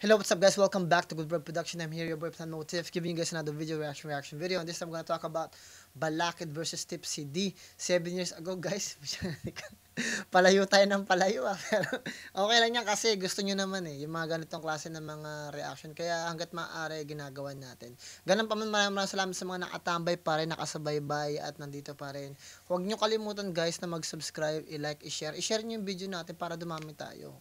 Hello, what's up guys? Welcome back to Good Bird Production. I'm here, your boy Plan Motif, giving you guys another reaction video. And this time I'm gonna talk about Balakid versus Tipsy D. 7 years ago guys. Palayo tayo ng palayo Pero okay lang yan kasi gusto nyo naman yung mga ganitong klase ng mga reaction. Kaya hanggat maaari ginagawa natin. Ganun pa man, maraming salamat sa mga nakatambay pa rin, nakasabaybay at nandito pa rin. Huwag nyo kalimutan guys na mag-subscribe, i-like, i-share. I-share nyo yung video natin para dumami tayo.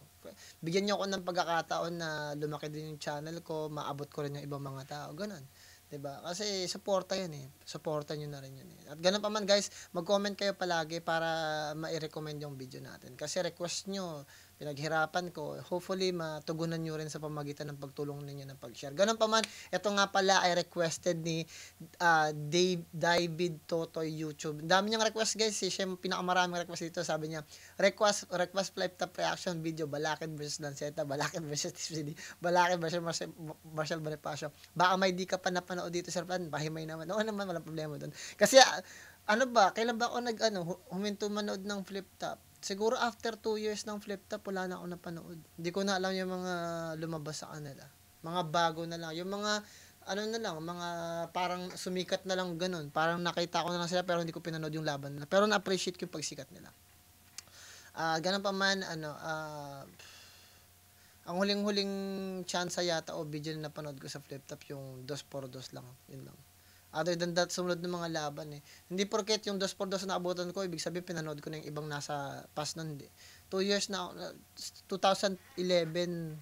Bigyan niyo ako ng pagkakataon na lumaki din yung channel ko, maabot ko rin yung ibang mga tao, ganun. 'Di ba? Kasi suporta 'yun Suporta niyo na rin 'yun At ganun pa man guys, mag-comment kayo palagi para mai-recommend yung video natin. Kasi request niyo, pinaghirapan ko. Hopefully matugunan niyo rin sa pamagitan ng pagtulong ninyo ng pag-share. Ganun pa man, ito nga pala ay requested ni David Totoy YouTube. Dami niyang request guys, siya yung pinakamaraming request dito. Sabi niya, request flip top reaction video, Balakid versus Lanceta, Balakid versus TCD, Balakid versus Marshall Bonifacio. Baka may di ka pa napanood dito, Sir Plan, bahimay naman. Oo naman, walang problema doon. Kasi ano ba, kailan ba ako huminto manood ng flip top? Siguro after 2 years ng flip top, wala na ako napanood. Hindi ko na alam yung mga lumabas sa kanila. Mga bago na lang. Yung mga mga parang sumikat na lang ganun. Parang nakita ko na lang sila pero hindi ko pinanood yung laban nila. Pero na-appreciate ko yung pagsikat nila. Ganun pa man, ang huling-huling chance yata o video na napanood ko sa flip top yung 2x2 lang. Yun lang. Other than that, sumunod ng mga laban Hindi porket yung 2x2 na abutan ko, ibig sabihin pinanood ko na yung ibang nasa past nun, hindi. 2 years na, 2011, 10,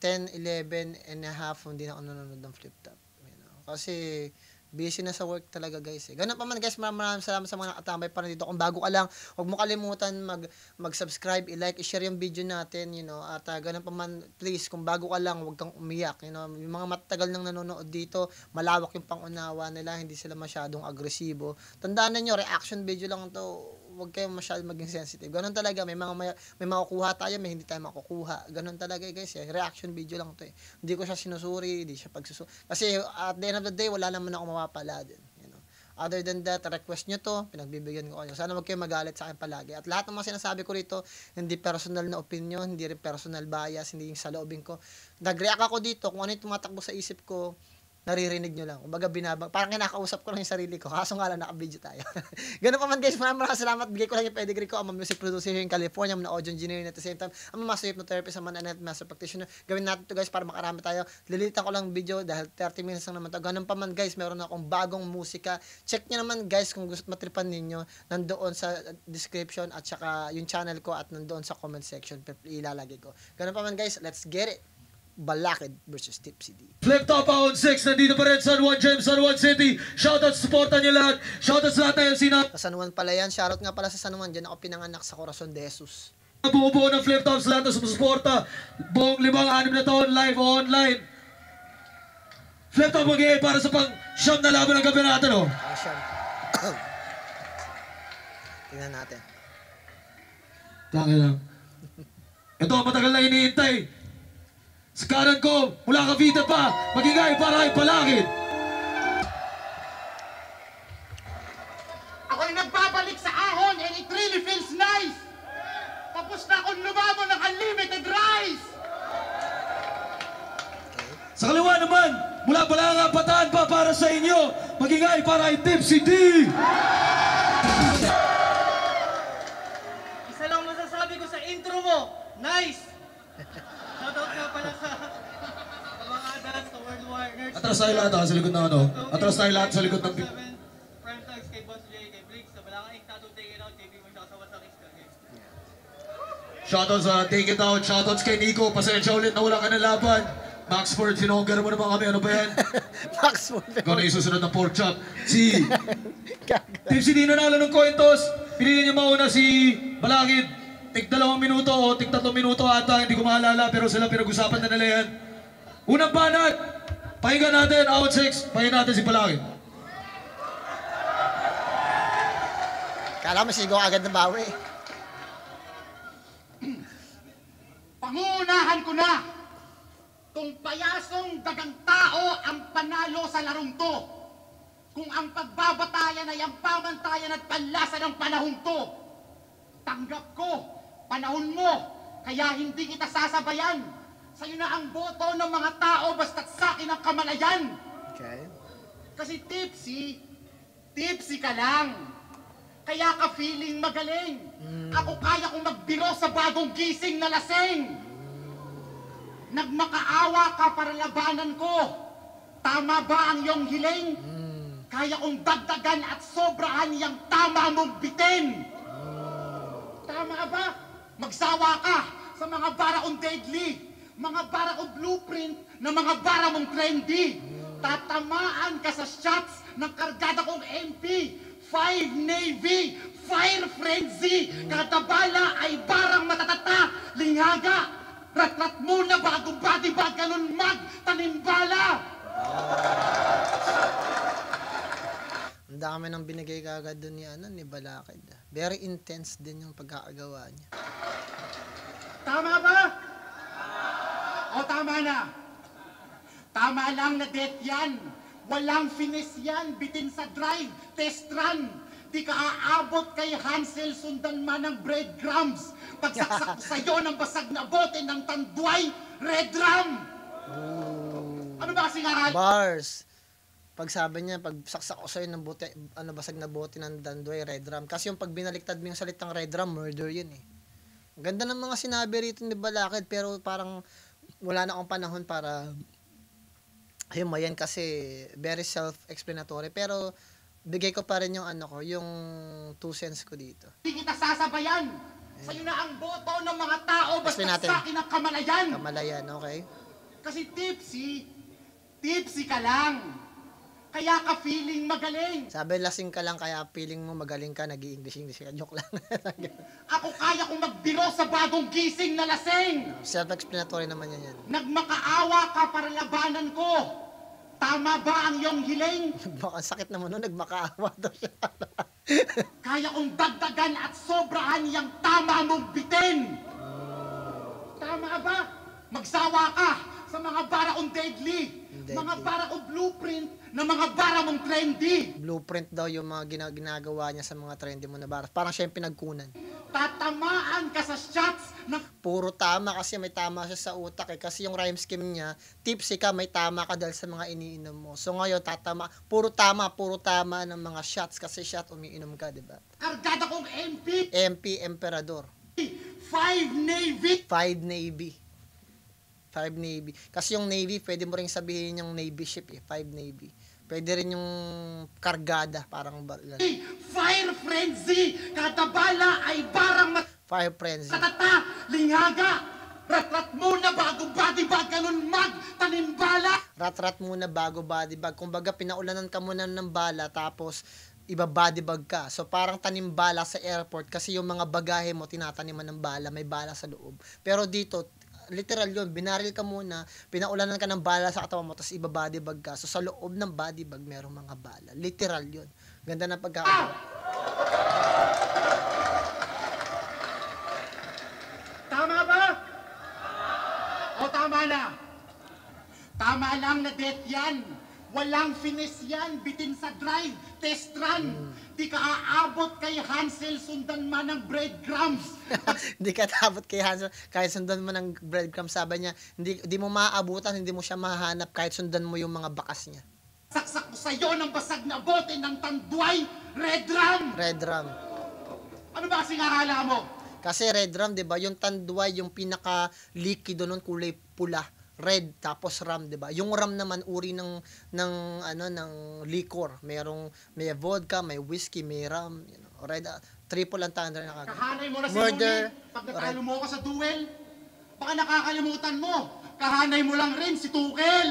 11 and a half, hindi na ako nanonood ng flip top. Kasi, busy na sa work talaga guys Ganun pa man guys, maraming salamat sa mga nakatambay pa rin dito. Kung bago ka lang, huwag mo kalimutan mag-subscribe, i-like, i-share yung video natin, At ganun pa man, please, kung bago ka lang, huwag kang umiyak, Yung mga matagal nang nanonood dito, malawak yung pangunawa nila, hindi sila masyadong agresibo. Tandaan niyo, reaction video lang to. Huwag kayong masyadong maging sensitive. Ganun talaga, may makukuha tayo, may hindi tayo makukuha. Ganun talaga guys Reaction video lang to Hindi ko siya sinusuri, hindi siya pagsusuri. Kasi at the end of the day, wala naman ako mapapala din. Other than that, request nyo to, pinagbibigyan ko kayo. Sana wag kayo magalit sa akin palagi. At lahat ng mga sinasabi ko rito, hindi personal na opinion, hindi rin personal bias, hindi yung sa loobin ko. Nag-react ako dito, kung ano yung tumatakbo sa isip ko, naririnig nyo lang. Kumbaga parang kinakausap ko lang yung sarili ko. Kaso nga lang naka-video tayo. Ganun pa man guys, maraming salamat. Bigay ko lang yung pedigree ko. I'm a music producer here in California. I'm an audio engineer at the same time. I'm a master hypnotherapist, I'm an master practitioner. Gawin natin to guys para makarami tayo. Lilitan ko lang video dahil 30 minutes lang naman to. Ganun pa man guys, meron akong bagong musika. Check nyo naman guys kung gusto matripan ninyo. Nandoon sa description at saka yung channel ko at nandoon sa comment section. Ilalagay ko. Ganun pa man guys, let's get it. Balakid versus Tipsy D. Flip top on 6, nandito pa rin San Juan James, San Juan City. Shoutout, supportan niyo lahat. Shoutout sa lahat ng sina. Sa San Juan pala yan. Shoutout nga pala sa San Juan. Diyan ako pinanganak sa Corazon de Jesus. Buo-buo ng flip tops, lahat ng sumusuporta. Buong 5-6 na taon, live o online. Flip top mag para sa pang-siyam na laban ng gabi natin, oh. Siyam. Tingnan natin. Tangin lang. Ito, matagal na iniintay. Sa kanan ko, mula Cavite pa, magingay para kay Balakid. Ako'y nagbabalik sa ahon and it really feels nice. Tapos na akong lumabon ng unlimited rice. Sa kaliwa naman, mula Balanga, Bataan pa para sa inyo, magingay para kay Tipsy D. Isa lang masasabi ko sa intro mo, nice! Shoutout nga pala sa mga adults, sa World War Nerds. Atras tayo lahat sa likod ng ano. Atras tayo lahat sa likod ng... Prime Tags kay Boss J, kay Briggs, sa Balanga Inc. Tattoo Take It Out, JB mo siya sa Wasak X. Shoutouts sa Take It Out, shoutouts kay Nico. Pasensya ulit na wala ka ng laban. Maxford, sinonggar mo naman kami. Ano ba yan? Maxford. Ikaw na isusunod ng pork chop. Si Tipsy D nanalo ng coin toss. Pinili niya mauna si Balakid. Tig 2 minuto o tig 3 minuto ata. Hindi ko maalala pero sila pinag-usapan na nila yan. Unang banat. Pakinggan natin, out 6. Pakinggan natin si Balakid. Kala mo sigaw agad na bawi. Pangunahan ko na. Kung payasong dagang tao ang panalo sa larong to. Kung ang pagbabatayan ay ang pamantayan at panlasa ng panahon to. Tanggap ko, panahon mo, kaya hindi kita sasabayan. Sa'yo na ang boto ng mga tao basta't sa'kin ang kamalayan. Okay. Kasi tipsy ka lang. Kaya ka feeling magaling. Ako kaya kong magbiro sa bagong gising na lasing. Nagmakaawa ka para labanan ko. Tama ba ang iyong hiling? Kaya kong dagdagan at sobrahan yung tama mong bitin. Tama ba? Magsawa ka sa mga baraong deadly, mga baraong blueprint na mga bara mong trendy. Tatamaan ka sa shots ng kargada kong MP, 5 Navy, fire frenzy. Kada bala ay barang matatata, linghaga. Rat-rat muna bago body bag, ganun magtanimbala. Ang dami nang binigay kagad doon ni Balakid. Very intense din yung pagkakagawa niya. Tama ba? O tama na. Tama lang na death yan. Walang finish yan. Bitin sa drive, test run. Di ka aabot kay Hansel, sundan man ng breadcrumbs. Pagsaksak sa'yo ng basag na bote ng tanduay, red rum. Ano ba kasing aral? Bars. Pag sabi niya, pag saksak ko sa'yo ng bote, basag na bote ng Dandoy, red rum. Kasi yung pag binaliktad mo yung salitang red rum, murder yun eh. Ang ganda ng mga sinabi rito ni Balakid, pero parang wala na akong panahon para himayan kasi very self-explanatory. Pero bigay ko pa rin yung yung 2 cents ko dito. Hindi kita sasabayan. Sa'yo na ang boto ng mga tao, basta sa'kin ang kamalayan. Kamalayan, okay? Kasi tipsy ka lang. Kaya ka feeling magaling. Sabi, lasing ka lang, kaya feeling mo magaling ka, nag-i-English ka. Joke lang. Ako kaya kong magbiro sa bagong gising na lasing. Self-explanatory naman yan. Nagmakaawa ka para labanan ko. Tama ba ang iyong hiling? Baka sakit naman nun, nagmakaawa daw siya. Kaya kong dagdagan at sobrahan yung tama mong bitin. Tama ba? Magsawa ka sa mga baraong deadly. Mga baraong blueprint na mga bara mong trendy. Blueprint daw yung mga ginagawa niya sa mga trendy mo na bara. Parang siya yung pinagkunan. Tatamaan ka sa shots na Puro tama kasi may tama siya sa utak eh. Kasi yung rhyme scheme niya, tipsy ka, may tama ka dahil sa mga iniinom mo. So ngayon, puro tama ng mga shots kasi shot umiinom ka, di ba? kargada kong MP, MP, Emperador. 5 Navy. 5 Navy. 5 Navy. Kasi yung Navy, pwede mo rin sabihin yung Navy ship eh. 5 Navy. Pwede rin yung kargada, parang Fire frenzy. Kada bala ay barang Fire Frenzy. matatata, linghaga. Rat-rat muna bago body bag, ganun magtanimbala. Rat-rat muna bago body bag. Kumbaga, pinaulanan ka muna ng bala, tapos iba body bag ka. So, parang tanimbala sa airport kasi yung mga bagahe mo, tinataniman ng bala, may bala sa loob. Pero dito, literal yun, binaril ka muna, pinaulanan ka ng bala sa katawan mo, tapos iba body bag ka. So, sa loob ng body bag, merong mga bala. Literal yun. Ganda ng pagkakagawa. Tama ba? O tama na. Tama lang na death yan. Walang finish yan. Bitin sa drive. Test run. Di ka aabot kay Hansel, sundan man ng breadcrumbs. Hindi ka tabot kay Hansel, kahit sundan mo ng breadcrumbs, sabi niya, hindi mo maaabutan, hindi mo siya mahanap kahit sundan mo yung mga bakas niya. Saksak ko sa'yo ng basag na bote ng tanduay, red rum. Red rum. Ano ba kasing akala mo? Kasi red rum, 'di ba? Yung tanduay, yung pinaka-liquido nun, kulay pula. Red tapos rum, 'di ba? Yung rum naman uri ng liquor. May vodka, may whiskey, may rum, red, triple entendre na kagad. Kahanay mo na si Murder. Nuni. Pag natalo mo ako sa duel, baka nakakalimutan mo. Kahanay mo lang rin si Tukel.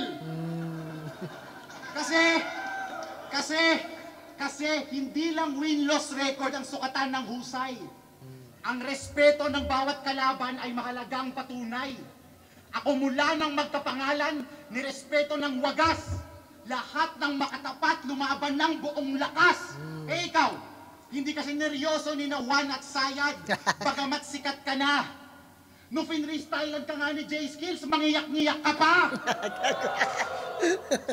Kasi hindi lang win-loss record ang sukatan ng husay. Ang respeto ng bawat kalaban ay mahalagang patunay. Ako mula ng magkapangalan, nirespeto ng wagas. Lahat ng makatapat, lumaban ng buong lakas. Eh ikaw, hindi kasi neryoso ni na Juan at Sayad, bagamat sikat ka na. No finrestylan ka nga ni J-Skills, mangiyak-ngiyak ka pa.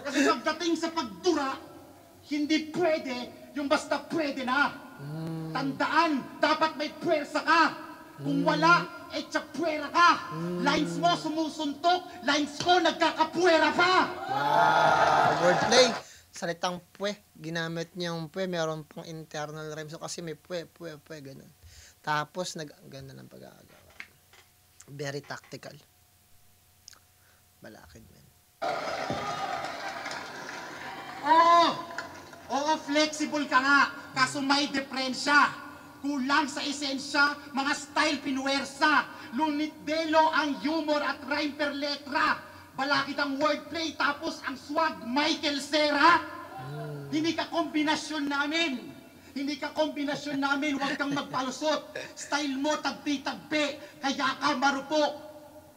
Kasi pagdating sa pagdura, hindi pwede yung basta pwede na. Tandaan, dapat may pwersa ka. Kung wala, tsapwera ka. Lines mo sumusuntok, lines ko nagkakapwera pa. Wordplay. Salitang pwe. Ginamit niyang pwe. Meron pang internal rhymes. So, kasi may pwe, ganun. Tapos, ganda ng pag-aagawa. Very tactical. Balakid, man. Oo, flexible ka nga. Kaso may diferensya. Kulang sa esensya, mga style pinuwersa. Lunit-delo ang humor at rhyme per letra. Balakid ang wordplay, tapos ang swag Michael Cera. Hindi ka kombinasyon namin. Huwag kang magpalusot. Style mo tagpi-tagpi, kaya ka marupok.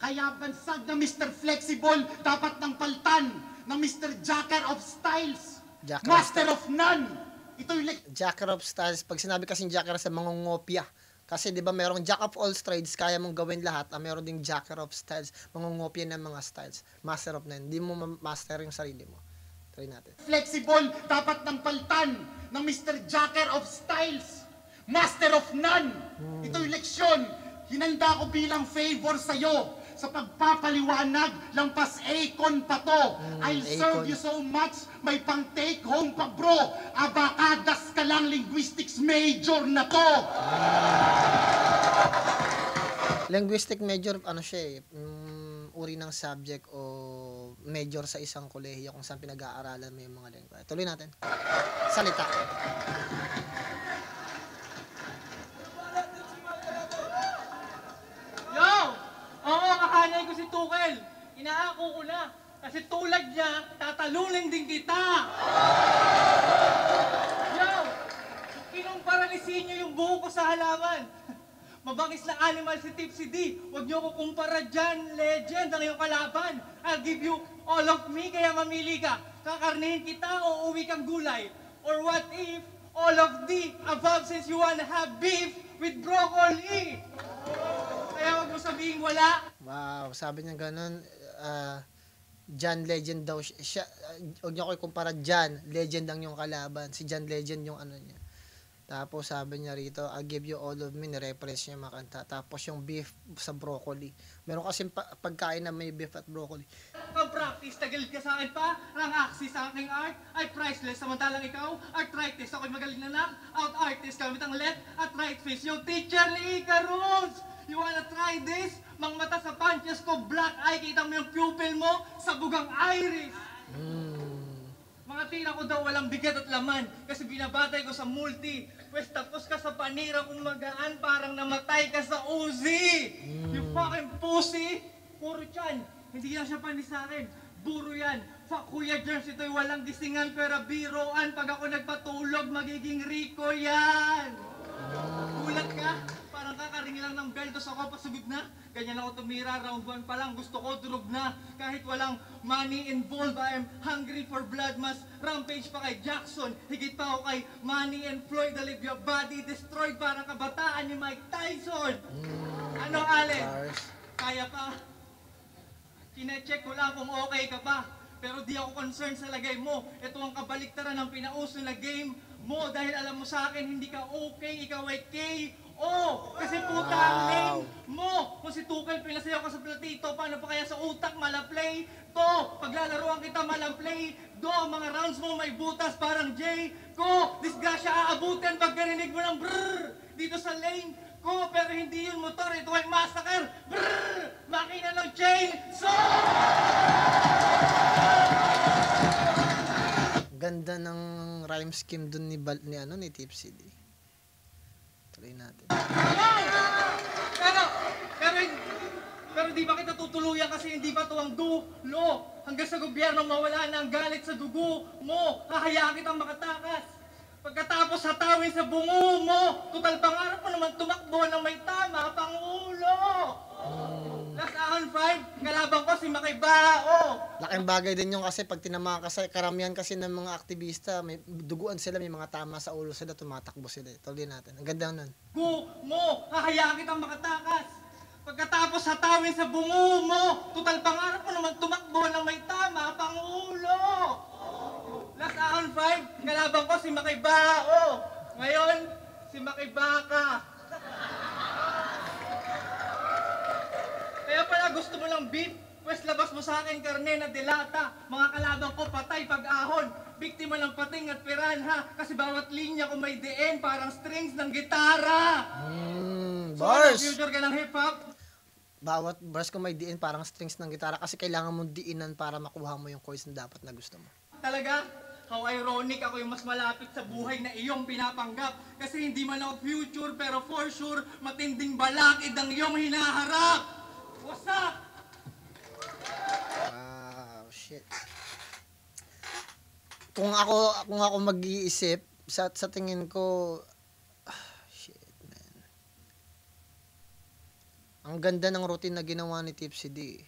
Kaya bansag na Mr. Flexible, dapat ng paltan ng Mr. Jacker of Styles. Master of none. Ito yung Jacker of Styles. Pag sinabi kasing Jacker sa mangungopia. Kasi 'di ba merong Jack of all trades, kaya mong gawin lahat. Meron ding Jacker of Styles, mangungopia ng mga styles. Master of none. Hindi mo master yung sarili mo. Try natin. Flexible, dapat ng paltan ng Mr. Jacker of Styles. Master of none. Ito yung leksyon. Hinanda ko bilang favor sa'yo. Sa pagpapaliwanag, lampas Akon pa to. I'll serve you so much, may pang take home pa bro. Abakadas ka lang, linguistics major na to. Linguistic major, siya uri ng subject o major sa isang kolehiyo kung saan pinag-aaralan mo yung mga lengua. Tuloy natin. Salita. Kahanay ko si Tukel. Inaako ko na. Kasi tulad niya, tatalunin din kita. Yo! Kinumpara ni Sinyo yung buho ko sa halaman. Mabangis na animal si Tipsy D. Huwag niyo ko kumpara dyan. Legend ang iyong kalaban. I'll give you all of me, kaya mamili ka. Kakarnihin kita o uwi kang gulay. Or what if all of the above, since you wanna have beef with broccoli? Kaya huwag mo sabihin wala. Wow, sabi niya ganun. John Legend daw siya. Huwag niyo ko ikumpara John. Legend ang yung kalaban. Si John Legend yung niya. Tapos sabi niya rito, I'll give you all of me. Ni-reference niya makanta. Tapos yung beef sa broccoli. Meron kasi pagkain na may beef at broccoli. Pag-practice, tagilid ka sa akin pa. Ang axis sa aking art ay priceless. Samantalang ikaw, arthritis. Ako'y magaling na out artist. Kamit ang left at right face. Yung teacher ni Icarus. You wanna try this? Mang mata sa punches ko, black eye. Kita mo yung pupil mo sa bugang iris. Mga tira ko daw walang bigat at laman kasi binabatay ko sa multi. Pwes tapos ka sa panira kung magaan, parang namatay ka sa Uzi. You fucking pussy. Puro tiyan. Hindi yan siya panis sa akin. Buro yan. Fuck Kuya Germs, ito'y walang gisingan pero biroan. Pag ako nagpatulog, magiging Rico yan. Gulat ka? Parang kakaring lang ng bell, dos ako pasugod na. Ganyan ako tumira, round 1 pa lang, gusto ko durog na. Kahit walang money involved, I am hungry for blood. Mas rampage pa kay Jackson, higit pa ako kay Manny and Floyd. Olivia body destroyed, parang kabataan ni Mike Tyson. Ano, Allen? Kaya pa? Kine-check ko lang kung okay ka pa. Pero di ako concerned sa lagay mo. Ito ang kabaliktaran ng pinauso na game mo. Dahil alam mo sa akin, hindi ka okay, ikaw ay K.O. Kasi puta ang name mo. Kung si Tukel pinasayaw ka sa platito, paano pa kaya sa utak malaplay? To, paglalaroan kita malaplay. Do, mga rounds mo may butas parang J. Ko, disgrasya aabutin pag narinig mo ng brrrr dito sa lane ko. Pero hindi yun motor, ito ay massacre. Brrrr, makina ng chain. So! Ganda ng rhyme scheme dun ni Tipsy D. Tuloy natin. Pero di ba kita tutuluyan kasi hindi pa to ang dulo. Hanggang sa gobyerno mawala na ang galit sa dugo mo. Hahayaan kitang makatakas. Pagkatapos hatawin sa bungo mo. Tutal pangarap mo naman tumakbo ng may tama pang ulo. Last round 5, kalaban ko si Makibao. Laking bagay din yung kasi pag tinamaan ka sa karamihan kasi ng mga aktivista, may duguan sila, may mga tama sa ulo sila, tumatakbo sila. Tuloy natin. Ang ganda nun. Mo, hahayaan kitang makatakas. Pagkatapos hatawin sa bungo mo, tutal pangarap mo naman tumakbo ng may tama pang ulo. Last round 5, kalaban ko si Makibao. Ngayon, si Makibaka. gusto mo lang beef? Pwes labas mo sa akin karne na delata. Mga kalaban ko patay pag-ahon. Biktima ng pating at piranha. Kasi bawat linya ko may diin, parang strings ng gitara. So, Bars! future ka ng hip-hop? Bawat bars ko may diin parang strings ng gitara kasi kailangan mong diinan para makuha mo yung chords na dapat na gusto mo. Talaga? How ironic, ako yung mas malapit sa buhay na iyong pinapanggap. Kasi hindi man ako future, pero for sure, matinding balakid ang iyong hinaharap. What's up? Wow, shit. Kung ako mag-iisip, sa tingin ko, shit, man. Ang ganda ng routine na ginawa ni Tipsy D.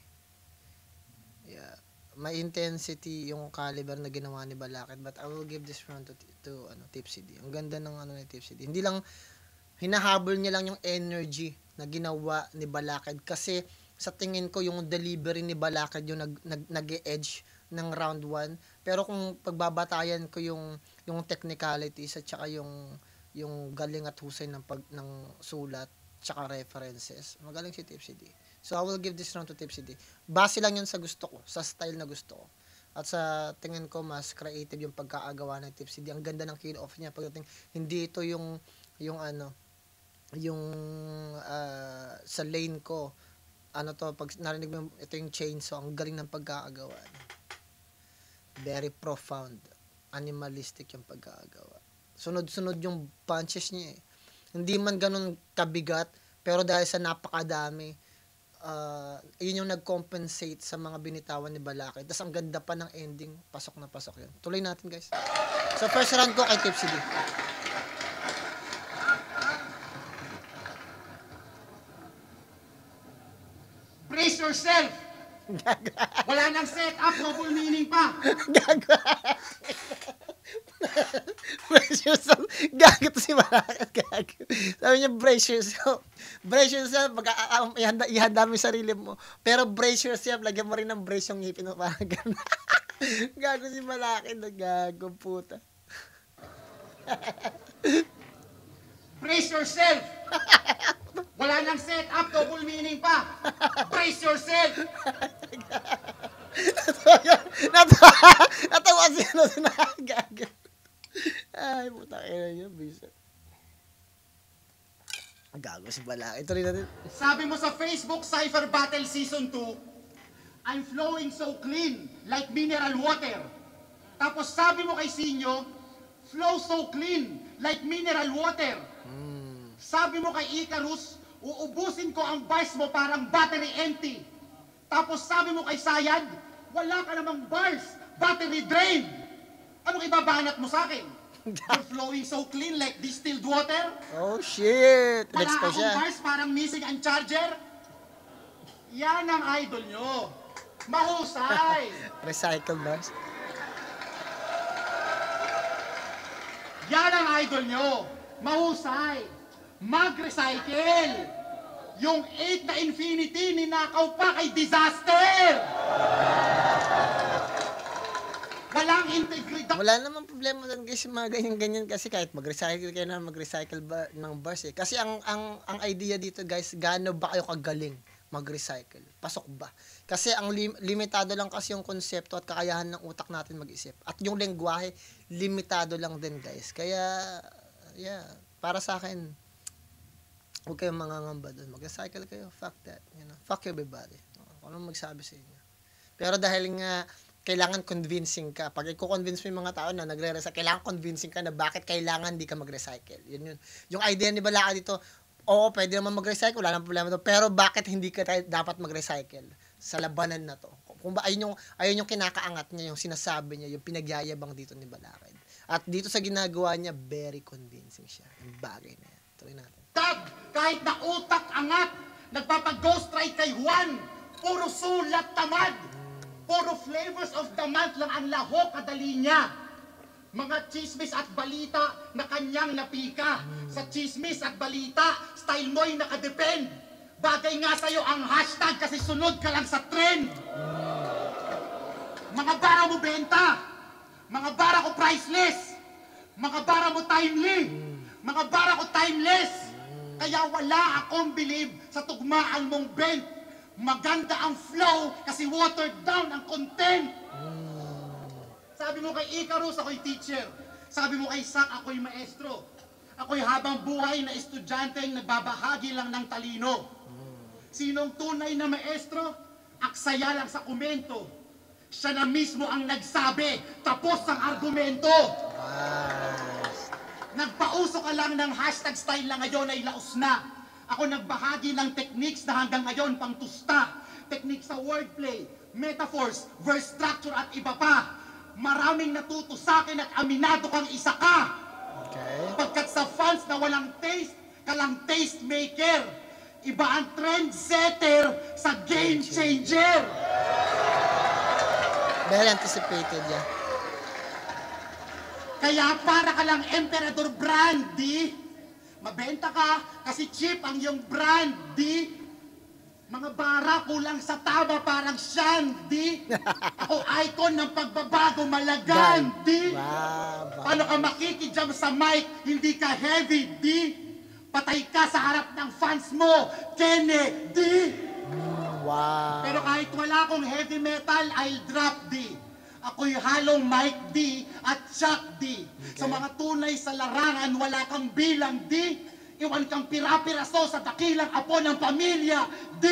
Yeah. May intensity yung caliber na ginawa ni Balakid, but I will give this round to Tipsy D. Ang ganda ng ni Tipsy D. Hindi lang hinahabol niya lang yung energy na ginawa ni Balakid kasi sa tingin ko yung delivery ni Balakid yung nag-edge ng round 1. Pero kung pagbabatayan ko yung technicalities at saka yung galing at husay ng sulat tsaka references, magaling si Tipsy D. So I will give this round to Tipsy D. Base lang yun sa gusto ko, sa style na gusto ko. At sa tingin ko mas creative yung pagkaagawa ng Tipsy D. Ang ganda ng kill off niya pagdating hindi ito yung sa lane ko pag narinig mo ito yung chainsaw, ang galing ng pagkaagawa. Very profound, animalistic yung pagkaagawa. Sunod-sunod yung punches niya eh. Hindi man ganun kabigat, pero dahil sa napakadami, yun yung nag-compensate sa mga binitawan ni Balakid. Tapos ang ganda pa ng ending, pasok na pasok yun. Tuloy natin guys. So first round ko kay Tipsy D. Brace yourself! Wala nang set up, double meaning pa. Brace yourself. Gago to si Balakid. Gago. Sabi niya, brace yourself. Brace yourself. Ihanda mo yung sarili mo. Pero brace yourself. Lagyan mo rin ng brace yung ngipin mo. Parang gano'n. Gago si Balakid. Gago, puta. Brace yourself! Wala nang set up, double meaning pa. Brace yourself! Natawa siya na sinagaga. Ay, puta kaya niya, bisa. Gago si Balakid. Ito rin natin. Sabi mo sa Facebook Cypher Battle Season 2, I'm flowing so clean, like mineral water. Tapos sabi mo kay Sinyo, flow so clean, like mineral water. Sabi mo kay Icarus, uubusin ko ang bars mo parang battery empty. Tapos sabi mo kay Sayad, wala ka namang bars, battery drain. Anong ibabanat mo sa akin? You're flowing so clean like distilled water? Oh, shit. Wala Next pa akong siya. bars, parang missing ang charger? Yan ang idol nyo. Mahusay. Recycled bars. Yan ang idol nyo. Mahusay. Mag-recycle. Yung 8 na Infinity, ninakaw pa kay Disaster. Walang integridad. Wala namang problema doon guys yung mga ganyan-ganyan kasi kahit mag-recycle kayo na mag-recycle ng bars eh. Kasi ang idea dito guys, gaano ba kayo kagaling mag-recycle? Pasok ba? Kasi ang limitado lang kasi yung konsepto at kakayahan ng utak natin mag-isip. At yung lengguwahe, limitado lang din guys. Kaya, yeah, para sa akin, huwag kayong mangangamba doon. Mag-recycle kayo. Fuck that. You know? Fuck everybody. Kung anong magsabi sa inyo. Pero dahil nga, kailangan convincing ka. Pag i-convince mo yung mga tao na nagre-recycle, kailangan convincing ka na bakit kailangan hindi ka mag-recycle. Yun yun. Yung idea ni Balakid dito, oo, pwede naman mag-recycle, wala nang problema to. Pero bakit hindi ka dapat mag-recycle sa labanan na to? Kung ba ayun yung kinakaangat niya, yung sinasabi niya, yung pinagyayabang dito ni Balakid. At dito sa ginagawa niya, very convincing siya. Yung bagay na yan. Tuloy natin. Kahit na utak angat, nagpapag-ghostwrite kay Juan, puro sulat tamad. Puro flavors of the month lang ang lahok kadali niya. Mga chismis at balita na kanyang napika. Sa chismis at balita, style mo'y nakadepend. Bagay nga sa'yo ang hashtag kasi sunod ka lang sa trend. Mga bara mo benta. Mga bara ko priceless. Mga bara mo timely. Mga bara ko timeless. Kaya wala akong believe sa tugmaan mong bent. maganda ang flow kasi watered down ang content. Sabi mo kay Icarus, ako'y teacher. Sabi mo kay Sak, ako'y maestro. Ako'y habang buhay na estudyanteng nagbabahagi lang ng talino. Sinong tunay na maestro? Aksaya lang sa komento. Siya na mismo ang nagsabi, tapos ang argumento. Nagpauso ka lang ng hashtag style na ngayon ay laos na. Ako nagbahagi ng techniques na hanggang ngayon pang tusta. Techniques sa wordplay, metaphors, verse structure at iba pa. Maraming natuto sa akin at aminado kang isa ka. Pagkat sa fans na walang taste, kalang taste maker. Iba ang trendsetter sa game changer. Very anticipated, yeah. Kaya para ka lang Emperador Brandy, mabenta ka kasi cheap ang iyong brandy. Mga bara kulang sa taba parang Shandy. Ako icon ng pagbabago malagandi. Paano ka makikijam sa mic, hindi ka heavy D? Patay ka sa harap ng fans mo, Kennedy. Wow. Pero kahit wala akong heavy metal, I'll drop D. Ako'y halong Mike D at Chuck D. Sa mga tunay sa larangan, wala kang bilang D. Iwan kang pira-piraso sa dakilang apo ng pamilya D.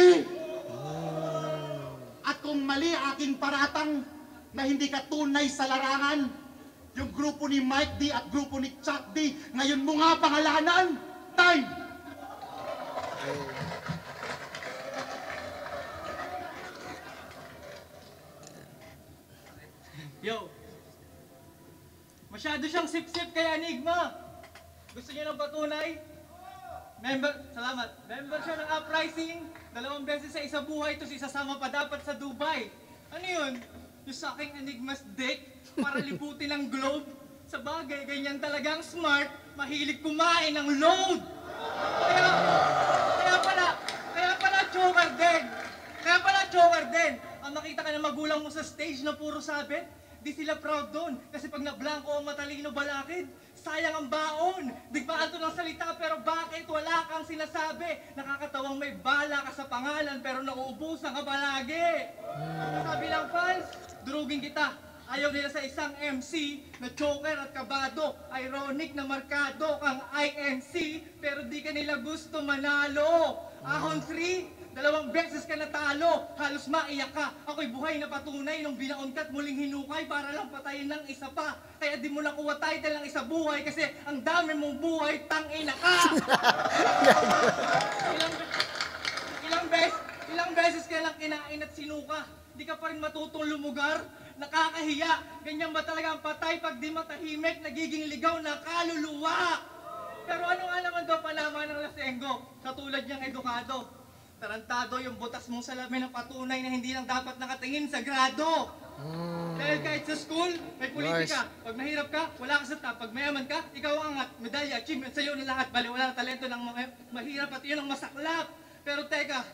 At kung mali aking paratang na hindi ka tunay sa larangan, yung grupo ni Mike D at grupo ni Chuck D, ngayon mo nga pangalanan, time! Yo! Masyado siyang sip-sip kay Enigma. Gusto niyo ng patunay? Salamat. Member siya ng Uprising. 2 beses sa isa buhay, tapos isasama pa dapat sa Dubai. Ano yun? Yung sa aking Enigma's dick para libutin ang globe. Sa bagay, ganyan talagang smart, mahilig kumain ng load. Kaya pala choker din. Kaya pala choker din. Ang makita ka ng magulang mo sa stage na puro sabit, di sila proud doon. Kasi pag nablangko ang matalino balakid, sayang ang baon. Digmaan to ng salita pero bakit wala kang sinasabi? Nakakatawang may bala ka sa pangalan pero nauubusan ka palagi. Sabi ng fans, durugin kita. Ayaw nila sa isang MC na choker at kabado. Ironic na markado kang INC pero di ka nila gusto manalo. Ahon 3, 2 beses ka natalo, halos maiyak ka. Ako'y buhay na patunay nung binaon ka't muling hinukay para lang patayin ng isa pa. Kaya di mo nakuha title ng isa buhay kasi ang dami mong buhay, tangina ka! ilang beses ka lang kinain at sinuka. Di ka pa rin matutong lumugar. Nakakahiya. Ganyan ba talaga ang patay pag di matahimik, nagiging ligaw na kaluluwa? Pero ano nga naman daw palaman ng Lasenggo? Katulad niyang edukado. Tarantado yung butas mong salamin ng patunay na hindi lang dapat nakatingin sa grado. Dahil kahit sa school, may politika. Pag mahirap ka, wala ka sa top. Pag mayaman ka, ikaw ang angat. Medalya, achievement sa'yo na lahat. Bali, wala na talento ng mahirap at yun ang masaklap. Pero teka,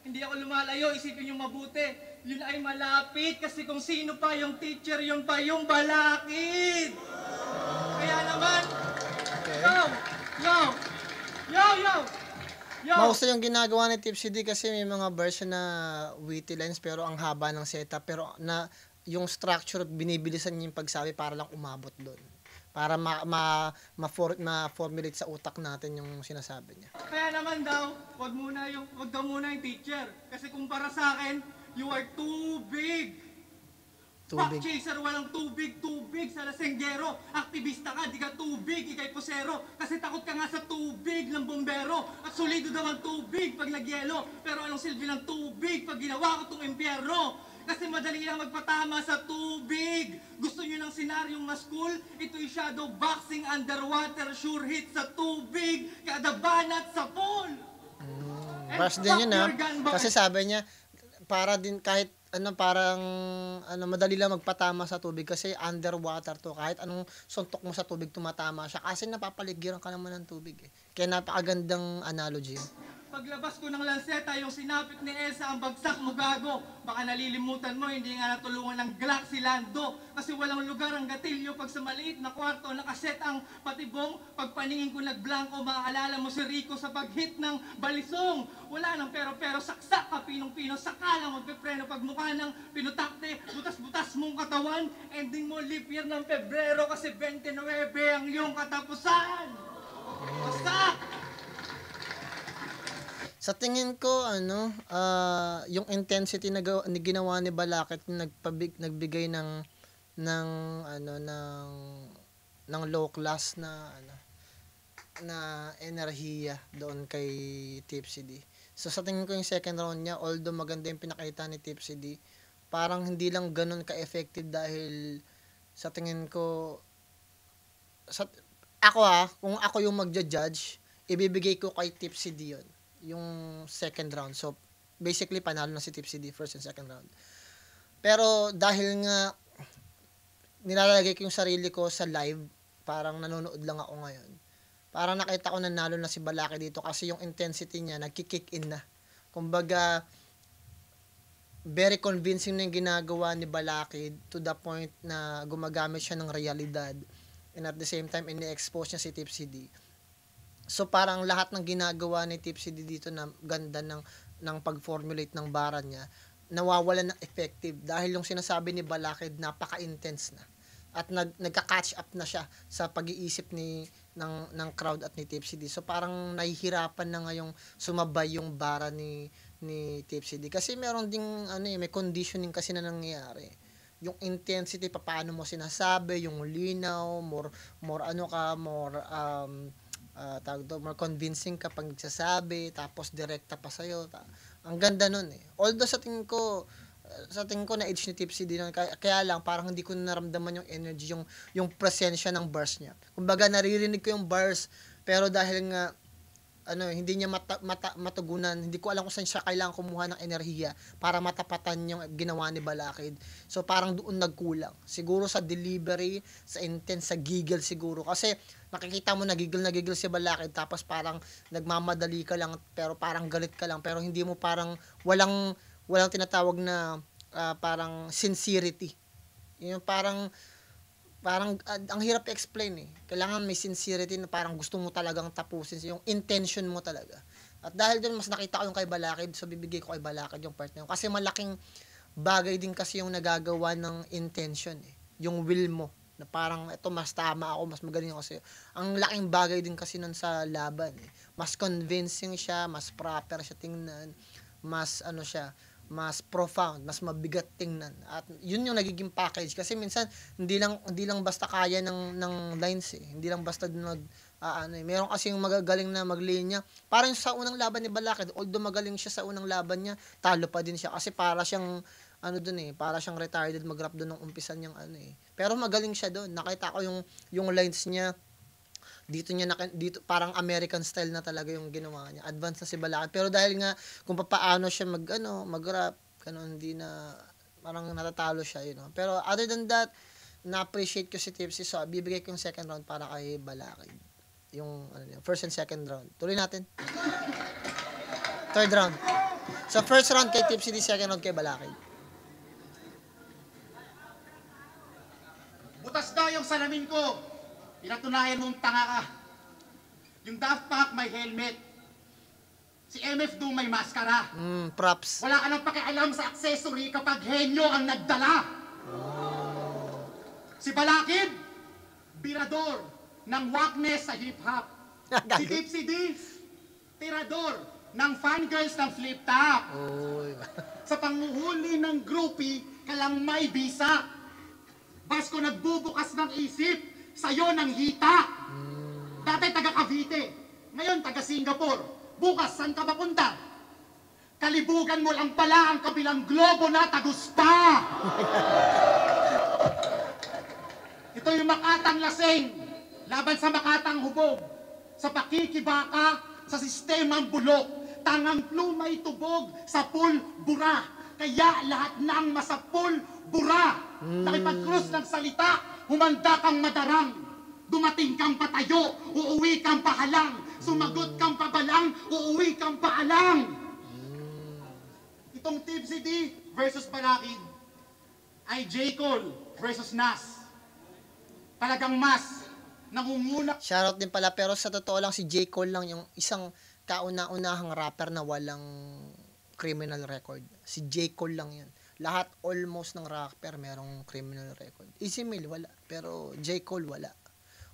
hindi ako lumalayo. Isipin yung mabuti. Yun ay malapit. Kasi kung sino pa yung teacher, yun pa yung balakid. Kaya naman, Yo! Mauso yung ginagawa ni Tipsy D kasi may mga version na witty lines pero ang haba ng setup pero na yung structure binibilisan niya yung pagsabi para lang umabot doon. Para ma-formulate sa utak natin yung sinasabi niya. Kaya naman daw, wag daw muna yung teacher. Kasi kung para sa akin, you are too big. Fuck chaser, walang tubig sa lasenggero. Aktivista ka, di ka tubig, ikay posero. Kasi takot ka nga sa tubig ng bombero. At solido daw ang tubig pag nagyelo. Pero anong silbi ng tubig pag ginawa ko tong impyerno? Kasi madali lang magpatama sa tubig. Gusto nyo ng senaryong mas cool? Ito'y shadow boxing underwater, sure hit sa tubig. Kada banat sa pool. Verse din yun ha. Kasi sabi niya, para din kahit parang madali lang magpatama sa tubig kasi underwater to. Kahit anong suntok mo sa tubig tumatama siya kasi napapaligiran ka naman ng tubig eh. Kaya napakagandang analogy. Paglabas ko ng lanseta, yung sinapit ni Elsa ang bagsak mo gago. Baka nalilimutan mo, hindi nga natulungan ng Glock si Lando. Kasi walang lugar ang gatilyo pag sa maliit na kwarto, nakaset ang patibong. Pagpaningin ko nagblanko, maaalala mo si Rico sa pag-hit ng balisong. Wala nang pero saksak ka pinong-pino, sakalang magpepreno pag mukha ng pinutakte. Butas-butas mong katawan, ending mo leap year ng Pebrero kasi 29 ang iyong katapusan. Wasak! Sa tingin ko yung intensity na ginawa ni Balakid nagbigay ng low class na enerhiya doon kay Tipsy D. So sa tingin ko yung second round niya, although maganda yung pinakita ni Tipsy D, parang hindi lang ganun ka-effective dahil sa tingin ko kung ako yung magja-judge, ibibigay ko kay Tipsy D yun, yung second round. So basically panalo na si Tipsy D first and second round. Pero dahil nga nilalagay ko yung sarili ko sa live, parang nanonood lang ako ngayon, parang nakita ko nanalo na si Balakid dito kasi yung intensity niya nagki-kick in na. Kumbaga very convincing na yung ginagawa ni Balakid to the point na gumagamit siya ng realidad and at the same time ini-expose niya si Tipsy D. So parang lahat ng ginagawa ni Tipsy D dito na ganda ng pag-formulate ng bara niya, nawawalan ng effective dahil yung sinasabi ni Balakid napaka-intense na. At nagka-catch up na siya sa pag-iisip ng crowd at ni Tipsy D. So parang nahihirapan na ngayong sumabay yung bara ni Tipsy D. Kasi meron ding may conditioning kasi na nangyayari. Yung intensity, paano mo sinasabi, yung linaw, more more convincing kapag nagsasabi, tapos direkta pa sa'yo. Ang ganda nun eh. Although sa tingin ko na-edge ni Tipsy din, kaya lang parang hindi ko naramdaman yung energy, yung presensya ng bars niya. Kumbaga naririnig ko yung bars, pero dahil nga hindi niya matugunan, hindi ko alam kung saan siya kailangan kumuha ng enerhiya para matapatan yung ginawa ni Balakid. So parang doon nagkulang. Siguro sa delivery, sa intense, sa giggle siguro. Kasi nakikita mo nagigil si Balakid, tapos parang nagmamadali ka lang, pero parang galit ka lang, pero hindi mo parang walang tinatawag na parang sincerity. Yung parang ang hirap i-explain eh. Kailangan may sincerity na parang gusto mo talagang tapusin, yung intention mo talaga. At dahil doon mas nakita ko yung kay Balakid, so bibigay ko kay Balakid yung part na yun. Kasi malaking bagay din kasi yung nagagawa ng intention eh. Yung will mo, na parang ito mas tama ako, mas magaling ako sa'yo. Ang laking bagay din kasi nun sa laban eh. Mas convincing siya, mas proper siya tingnan, mas mas profound, mas mabigat tingnan. At yun yung nagiging package kasi minsan hindi lang basta kaya ng lines eh. Hindi lang basta meron kasi yung magagaling na maglinya. Parang sa unang laban ni Balakid, although magaling siya sa unang laban niya, talo pa din siya kasi para siyang para siyang retarded mag-rap doon nung umpisan niyang Pero magaling siya doon. Nakita ko yung lines niya. Dito parang American style na talaga yung ginawa niya. Advance na si Balakid. Pero dahil nga kung paano siya mag-rap, hindi na parang natatalo siya, Pero other than that, na-appreciate ko si Tipsy. So bibigay ko yung second round para kay Balakid. Yung first and second round. Tuloy natin. Third round. So first round kay Tipsy, second round kay Balakid. Butas daw yung salamin ko. Pinatunayan mong tanga ka. Yung Daft Punk may helmet. Si MF Doom may maskara. Props. Wala ka nang pakialam sa accessory kapag henyo ang nagdala. Si Balakid, birador ng wackness sa hip-hop. Si Tipsy D, tirador ng fangirls ng flip top. Sa panguhuli ng groupie, kalang may bisa. Basko nagbubukas ng isip, sa'yo ng hita. Dati taga Cavite, ngayon taga Singapore. Bukas, saan ka papunta? Kalibugan mo lang pala ang kabilang globo na taguspa. Ito yung Makatang lasing, laban sa Makatang hubog. Sa pakikibaka, sa sistemang bulok. Tangang pluma'y tubog, sa pulbura. Kaya lahat ng masapul, bura. Nakipag-cross ng salita, humanda kang madarang. Dumating kang patayo, uuwi kang pahalang. Sumagot kang pabalang, uuwi kang paalang. Itong Tipsy D versus Balakid ay J. Cole versus Nas. Talagang mas nangunguna. Shoutout din pala, pero sa totoo lang si J. Cole lang yung isang kauna-unahang rapper na walang criminal record. Si J. Cole lang yun. Lahat almost ng rapper merong criminal record. Easy Mill wala, pero J. Cole wala.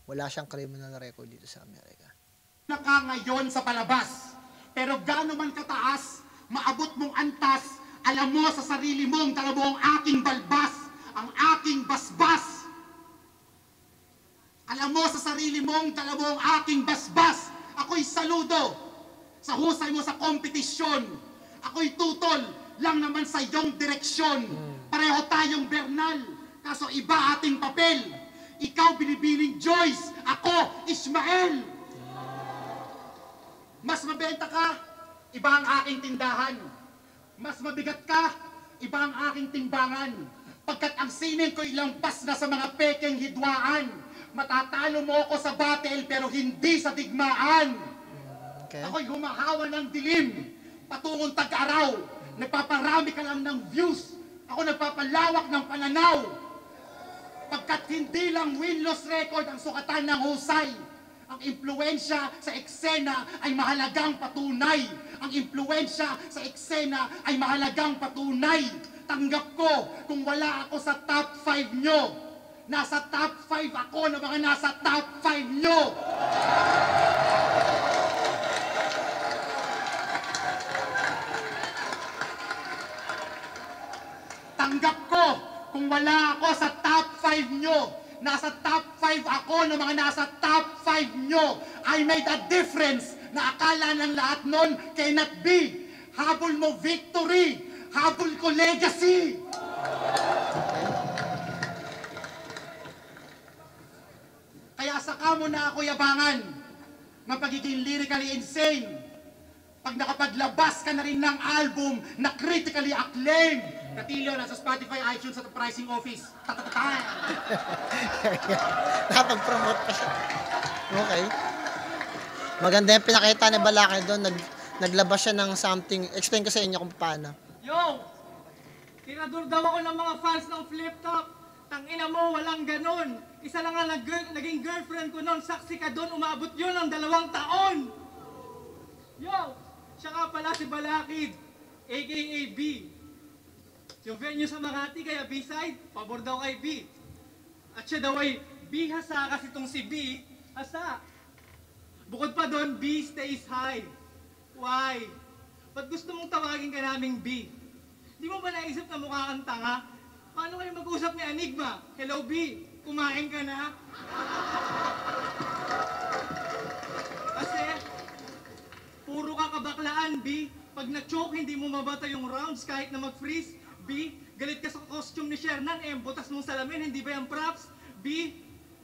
Wala siyang criminal record dito sa Amerika. Ka ngayon sa palabas. Pero gaano man kataas, maabot mong antas, alam mo sa sarili mong dala mo ang aking balbas, ang aking basbas. Alam mo sa sarili mong dala mo ang aking basbas. Ako'y saludo sa husay mo sa kompetisyon. Ako'y tutol lang naman sa iyong direksyon. Pareho tayong Bernal, kaso iba ating papel. Ikaw binibining Joyce, ako Ismael. Mas mabenta ka, iba ang aking tindahan. Mas mabigat ka, iba ang aking timbangan. Pagkat ang sining ko'y lampas na sa mga pekeng hidwaan. Matatalo mo ako sa battle pero hindi sa digmaan. Okay. Ako'y humahawa ng dilim, patungong tag-araw. Nagpaparami ka lang ng views. Ako nagpapalawak ng pananaw. Pagkat hindi lang win-loss record ang sukatan ng husay. Ang impluensya sa eksena ay mahalagang patunay. Ang impluensya sa eksena ay mahalagang patunay. Tanggap ko kung wala ako sa top 5 nyo. Nasa top 5 ako na mga nasa top 5 nyo. Tanggap ko kung wala ako sa top 5 nyo. Nasa top 5 ako ng mga nasa top 5 nyo. I made a difference na akala ng lahat nun cannot be. Habol mo victory. Habol ko legacy. Kaya saka mo na ako yabangan. Mapagiging lyrically insane. Pag nakapaglabas ka na rin ng album na critically acclaimed. Katilyo, nasa Spotify, iTunes at pricing office. Tatatata! Nakapag-promote pa siya. Okay. Maganda yung pinakita ni Balakid doon. Naglabas siya ng something. Explain ko sa inyo kung paano. Yo! Tirador daw ako ng mga fans ng Flip Top. Tangina mo, walang ganon. Isa lang nga naging girlfriend ko noon. Saksi ka doon, umabot yun ng 2 taon. Yo! Siya nga pala si Balakid, a.k.a. B. Yung venue sa Makati, kaya B-side, pabor daw kay B. At siya daw ay B hasa kasi itong si B, hasa. Bukod pa doon, B stays high. Why? Ba't gusto mong tawagin ka naming B? Di mo ba naisip na mukha kang tanga? Paano kayo mag-usap ni Enigma? Hello B, kumain ka na? Kasi, puro ka kabaklaan, B. Pag na-choke, hindi mo mabata yung rounds kahit na mag-freeze. B. Galit ka sa costume ni Shernan, butas mong salamin, hindi ba yung props? B.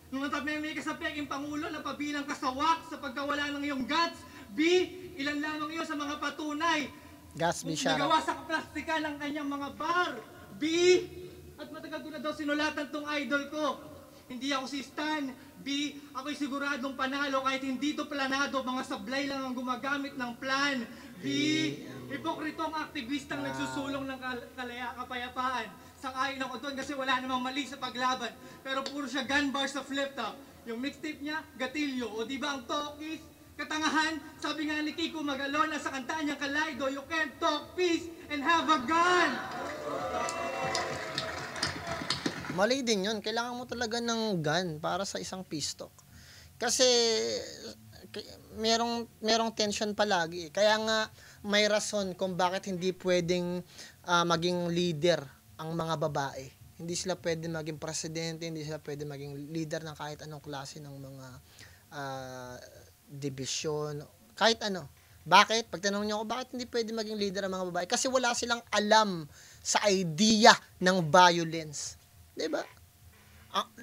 Nung natameme ka sa peking pangulo, napabilang ka sa wax sa pagkawala ng iyong guts. B. Ilan lamang iyon sa mga patunay. Gatsby siya. Nagawa sa kaplastika ng kanyang mga bar. B. At matagal ko na daw sinulatan tong idol ko. Hindi ako si Stan. B. Ako'y siguradong panalo kahit hindi to planado. Mga sablay lang ang gumagamit ng plan. B. Hipokritong aktivistang nagsusulong ng kapayapaan. Sang-ayon ako doon kasi wala namang mali sa paglaban. Pero puro siya gun bar sa Flip Top. Yung mixtape niya, gatilyo. O di ba ang talkies? Katangahan, sabi nga ni Kiko Magalona sa kanta niyang Kalaydo, you can't talk peace and have a gun. Mali din yun. Kailangan mo talaga ng gun para sa isang peace talk. Kasi merong tension palagi. Kaya nga may rason kung bakit hindi pwedeng maging leader ang mga babae. Hindi sila pwedeng maging presidente, hindi sila pwedeng maging leader ng kahit anong klase ng mga division, kahit ano. Bakit? Pag tanong niyo ako, bakit hindi pwedeng maging leader ang mga babae? Kasi wala silang alam sa idea ng violence. 'Di ba?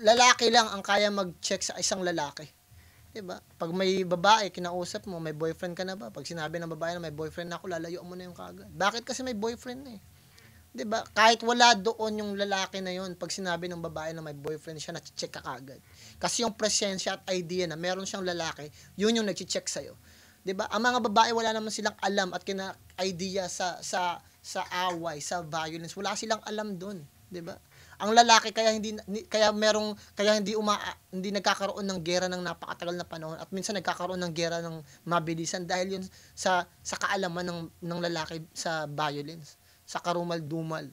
Lalaki lang ang kaya mag-check sa isang lalaki. 'Di ba? Pag may babae kinausap mo, may boyfriend ka na ba? Pag sinabi ng babae na may boyfriend na ako, lalayo mo na yung kaagad. Bakit? Kasi may boyfriend na eh. 'Di ba? Kahit wala doon yung lalaki na yun, pag sinabi ng babae na may boyfriend siya, na-check ka kagad. Kasi yung presensya at idea na meron siyang lalaki, yun yung nag-check sa'yo. 'Di ba? Ang mga babae wala naman silang alam at idea sa away, sa violence. Wala silang alam doon, 'di ba? Ang lalaki kaya hindi nagkakaroon ng giyera ng napakatagal na panahon at minsan nagkakaroon ng giyera ng mabilisan dahil yun sa kaalaman ng lalaki sa violence, sa karumal-dumal,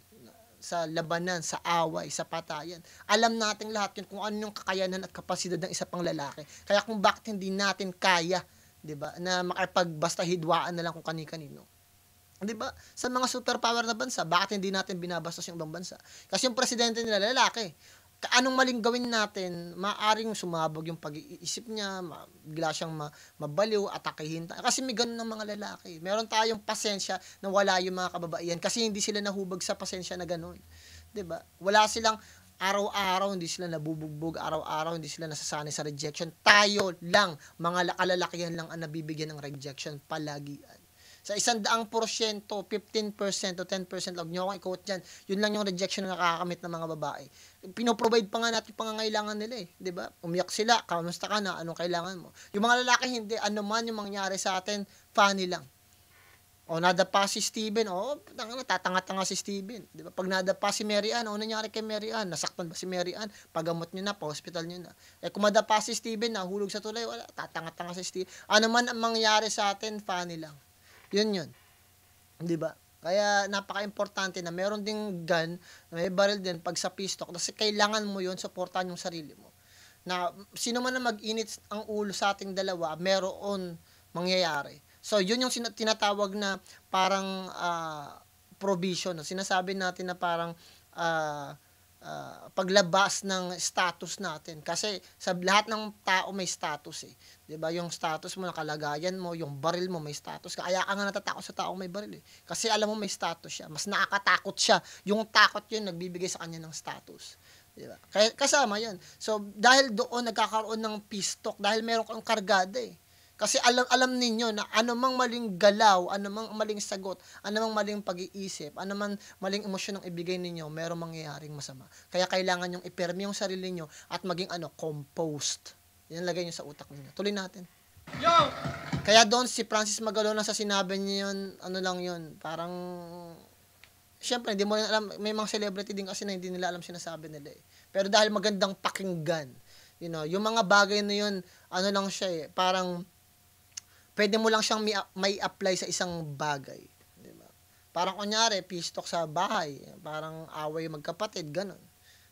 sa labanan, sa away, sa patayan. Alam nating lahat yun kung ano yung kakayanan at kapasidad ng isa pang lalaki. Kaya kung bakit hindi natin kaya, 'di ba, na makipag-basta hidwaan na lang kung kani-kanino. 'Di ba? Sa mga superpower na bansa, bakit hindi natin binabastos yung ibang bansa? Kasi yung presidente nila lalaki. Anong maling gawin natin, maaring sumabog yung pag-iisip niya, bigla siyang mabaliw, atakihin tayo. Kasi may ganun ng mga lalaki. Meron tayong pasensya na wala yung mga kababaihan kasi hindi sila nahubog sa pasensya na ganun. 'Di ba? Wala silang araw-araw, hindi sila nabubugbog, araw-araw hindi sila nasasanay sa rejection. Tayo lang, mga kalalakihan lang ang nabibigyan ng rejection palagian. Sa 100%, 15% o 10%, huwag nyo akong i-quote dyan, yun lang yung rejection na nakakamit ng mga babae. Pinoprovide pa nga natin yung pangangailangan nila di ba? Umiyak sila, kamusta ka na, anong kailangan mo? Yung mga lalaki hindi, ano man yung mangyari sa atin, funny lang. O nadapa si Steven, tatanga-tanga si Steven. Di ba? Pag nadapa si Mary Ann, nangyari kay Mary Ann? Nasaktan ba si Mary Ann? Pagamot niyo na, pa-hospital niyo na. Kung madapa si Steven, nahulog sa tulay, wala, tatanga-tanga si Steven. Ano man ang mangyari sa atin, funny lang. Yun. 'Di ba? Kaya napaka-importante na meron ding gun, may barrel din pag sa pistok kasi kailangan mo 'yon suportahan yung sarili mo. Na sino man na mag-init ang ulo sa ating dalawa, meron mangyayari. So, yun yung tinatawag na parang provision. Sinasabi natin na parang paglabas ng status natin. Kasi sa lahat ng tao may status 'Di ba? Yung status mo, nakalagayan mo, yung baril mo may status. Kaya ka nga natatakot sa taong may baril Kasi alam mo may status siya. Mas nakakatakot siya. Yung takot yun nagbibigay sa kanya ng status. 'Di ba? Kaya kasama 'yun. So dahil doon nagkakaroon ng peace talk dahil meron kang kargada Kasi alam ninyo na anumang maling galaw, anumang maling sagot, anumang maling pag-iisip, anumang maling emosyon ang ibigay ninyo, merong mangyayaring masama. Kaya kailangan nyong ipermi yung sarili nyo at maging composed. Yan lagay nyo sa utak niyo. Tuloy natin. Yo! Kaya doon si Francis Magalona sa sinabi niya yun, lang yun, parang syempre hindi mo rin alam, may mga celebrity din kasi na hindi nila alam sinasabi nila Pero dahil magandang pakinggan, yung mga bagay na yun, lang siya parang pwede mo lang siyang may apply sa isang bagay, 'di ba? Parang kunyari, peace talk sa bahay, parang away magkapatid, ganun.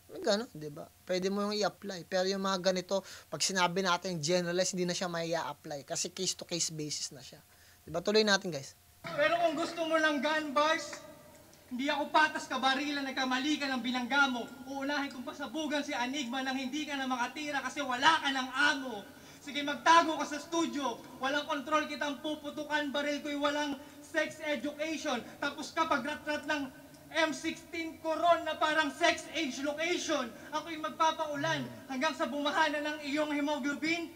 May ganun, 'di ba? Pwede mo yung i-apply. Pero yung mga ganito, pag sinabi natin generalize, hindi na siya mai-apply kasi case to case basis na siya. 'Di ba? Tuloy natin, guys. Pero kung gusto mo ng gun bars, hindi ako patas ka barila, nagkamali ka ng binangga mo. Uunahin kong pasabugan si Enigma nang hindi ka na makatira kasi wala ka ng amo. Sige, magtago ka sa studio. Walang control kitang puputukan. Baril ko'y walang sex education. Tapos kapag rat-rat ng M16 Coron na parang sex age location, ako'y magpapaulan hanggang sa bumahana ng iyong hemoglobin.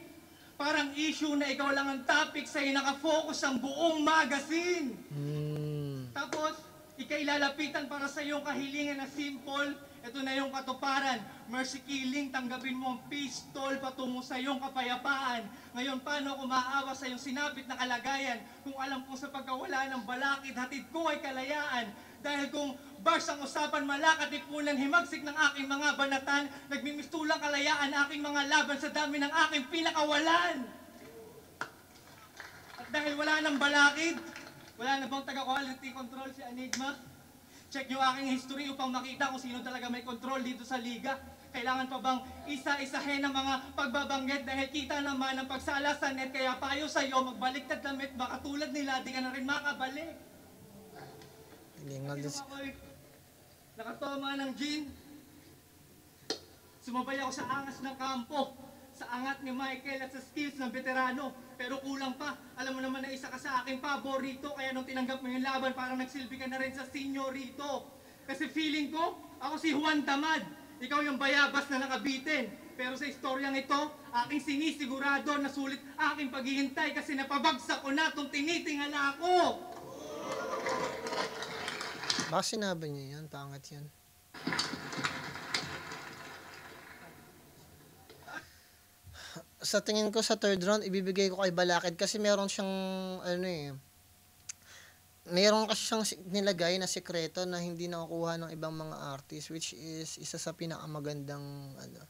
Parang issue na ikaw lang ang topic sa'yo nakafocus ang buong magazine. Tapos, ika'y lalapitan para sa iyong kahilingan na simple. Ito na yung katuparan. Mercy killing, tanggapin mo ang pistol patungo sa iyong kapayapaan. Ngayon, paano ako maawa sa iyong sinapit na kalagayan kung alam kong sa pagkawala ng balakid, hatid ko ay kalayaan? Dahil kung bars ang usapan, malakad ipunan, himagsik ng aking mga banatan, nagmimistulang kalayaan aking mga laban sa dami ng aking pinakawalan. At dahil wala ng balakid, wala na bang taga-quality control si Enigma? Check yung aking history upang makita kung sino talaga may control dito sa liga. Kailangan pa bang isa-isahin ang mga pagbabanggit dahil kita naman ang pagsala sa net. Kaya payo sa iyo, magbalik na damit, baka tulad nila, di ka na rin makabalik. Nakatoma ng gin. Sumabay ako sa angas ng kampo, sa angat ni Michael at sa skills ng veterano. Pero kulang pa. Alam mo naman na isa ka sa aking paborito. Kaya nung tinanggap mo yung laban, parang nagsilbi ka na rin sa senyorito. Kasi feeling ko, ako si Juan Tamad. Ikaw yung bayabas na nakabitin. Pero sa istoryang ito, aking sinisigurado na sulit aking paghihintay kasi napabagsak ko na itong tinitingala ako. Baka sinabi niya yan, pangit yan. Sa tingin ko sa third round, ibibigay ko kay Balakid kasi meron siyang, ano eh, meron kasi siyang nilagay na sekreto na hindi nakukuha ng ibang mga artist, which is isa sa pinakamagandang, ano.